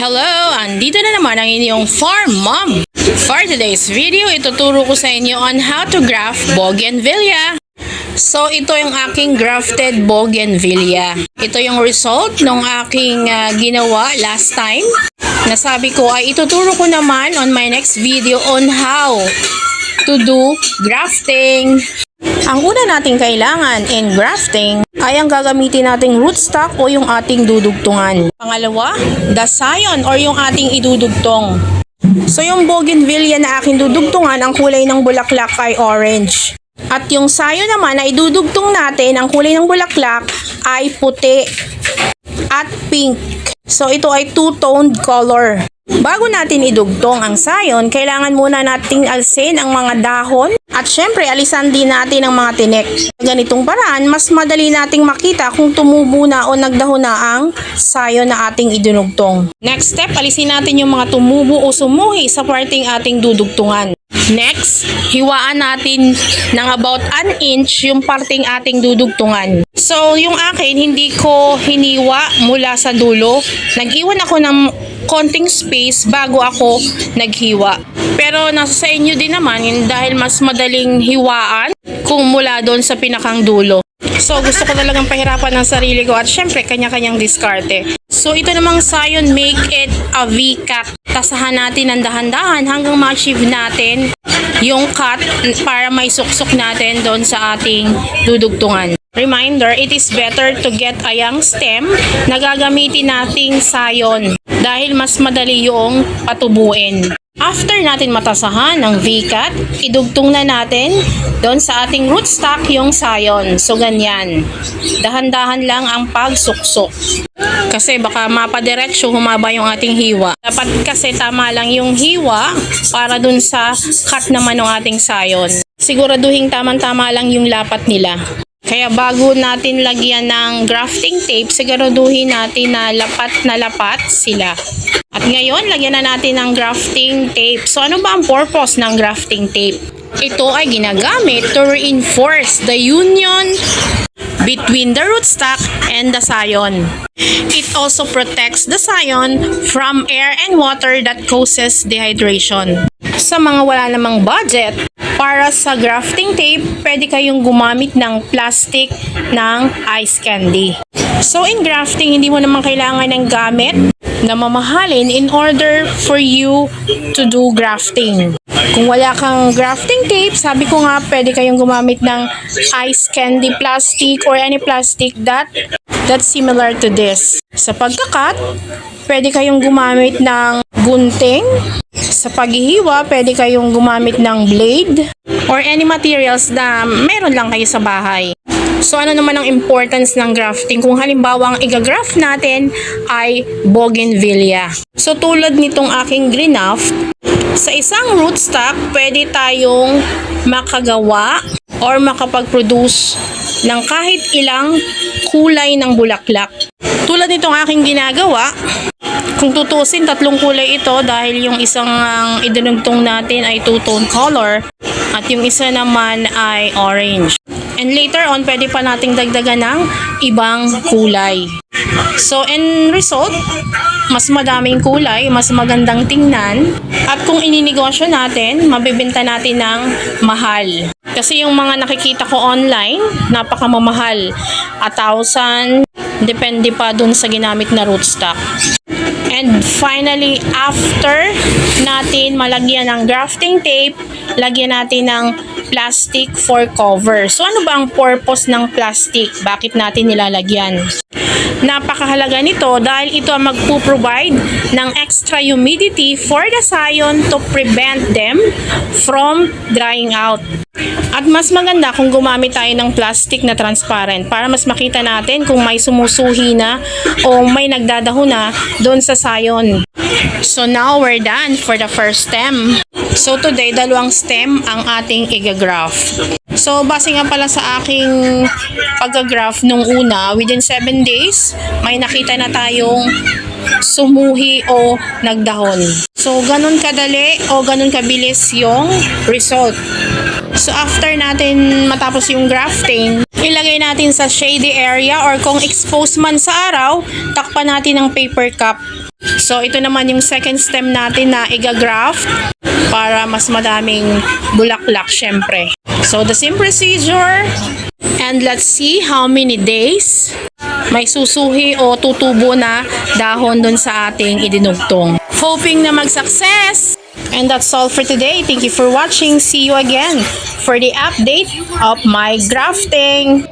Hello! Andito na naman ang inyong farm mom. For today's video, ituturo ko sa inyo on how to graft bougainvillea. So, ito yung aking grafted bougainvillea. Ito yung result ng aking ginawa last time. Nasabi ko ay ituturo ko naman on my next video on how to do grafting. Ang una nating kailangan in grafting ay ang gagamitin nating rootstock o yung ating dudugtungan. Pangalawa, the scion or yung ating idudugtong. So yung bougainvillea na aking dudugtungan, ang kulay ng bulaklak ay orange. At yung scion naman na idudugtong natin, ang kulay ng bulaklak ay puti at pink. So ito ay two-toned color. Bago natin idugtong ang scion, kailangan muna nating alsin ang mga dahon at syempre alisan din natin ang mga tinik. Sa ganitong paraan, mas madali nating makita kung tumubo na o nagdahon na ang scion na ating idunugtong. Next step, alisin natin yung mga tumubo o sumuhi sa parting ating dudugtungan. Next, hiwaan natin ng about an inch yung parting ating dudugtungan. So, yung akin, hindi ko hiniwa mula sa dulo. Nag-iwan ako ng konting space bago ako naghiwa. Pero nasa sa inyo din naman yun dahil mas madaling hiwaan kung mula doon sa pinakang dulo. So gusto ko talagang pahirapan ng sarili ko at syempre kanya-kanyang diskarte. So ito namang scion, make it a V-cut. Tasahan natin ng dahan-dahan hanggang ma-achieve natin yung cut para may suksok natin doon sa ating dudugtungan. Reminder, it is better to get a young stem na gagamitin nating scion dahil mas madali yung patubuin. After natin matasahan ng V-cut, idugtong na natin doon sa ating rootstock yung scion. So ganyan, dahan-dahan lang ang pagsuksok. Kasi baka mapadiretso humaba yung ating hiwa. Dapat kasi tama lang yung hiwa para dun sa cut naman ng ating scion. Siguraduhin tamang-tama lang yung lapat nila. Kaya bago natin lagyan ng grafting tape, siguraduhin natin na lapat sila. At ngayon, lagyan na natin ng grafting tape. So ano ba ang purpose ng grafting tape? Ito ay ginagamit to reinforce the union between the rootstock and the scion. It also protects the scion from air and water that causes dehydration. Sa mga wala namang budget, para sa grafting tape, pwede kayong gumamit ng plastic ng ice candy. So in grafting, hindi mo naman kailangan ng gamit na mamahalin in order for you to do grafting. Kung wala kang grafting tape, sabi ko nga pwede kayong gumamit ng ice candy plastic or any plastic that's similar to this. Sa pagkakat, pwede kayong gumamit ng gunting. Sa paghihiwa, pwede kayong gumamit ng blade or any materials na meron lang kayo sa bahay. So ano naman ang importance ng grafting? Kung halimbawa ang igagraft natin ay bougainvillea. So tulad nitong aking grinaft, sa isang rootstock, pwede tayong makagawa or makapag-produce ng kahit ilang kulay ng bulaklak. Tulad nitong aking ginagawa, kung tutusin, 3 kulay ito dahil yung isang idinugtong natin ay two-tone color at yung isa naman ay orange. And later on, pwede pa nating dagdagan ng ibang kulay. So, in result, mas madaming kulay, mas magandang tingnan. At kung ininegosyo natin, mabibenta natin ng mahal. Kasi yung mga nakikita ko online, napakamamahal. 1,000, depende pa dun sa ginamit na rootstock. And finally, after natin malagyan ng grafting tape, lagyan natin ng plastic for cover. So ano ba ang purpose ng plastic? Bakit natin nilalagyan? Napakahalaga nito dahil ito ang magpo-provide ng extra humidity for the scion to prevent them from drying out. At mas maganda kung gumamit tayo ng plastic na transparent para mas makita natin kung may sumusuhi na o may nagdadahon na doon sa scion. So now we're done for the first stem. So today, 2 stem ang ating igagraft. So base nga pala sa aking pag-graft nung una, within 7 days, may nakita na tayong sumuhi o nagdahon. So ganun kadali o ganun kabilis yung result. So after natin matapos yung grafting, ilagay natin sa shady area or kung exposed man sa araw, takpan natin ng paper cup. So ito naman yung second stem natin na iga-graft para mas madaming bulaklak syempre. So the same procedure, and let's see how many days may susuhi o tutubo na dahon dun sa ating idinugtong. Hoping na mag-success! And that's all for today. Thank you for watching. See you again for the update of my grafting.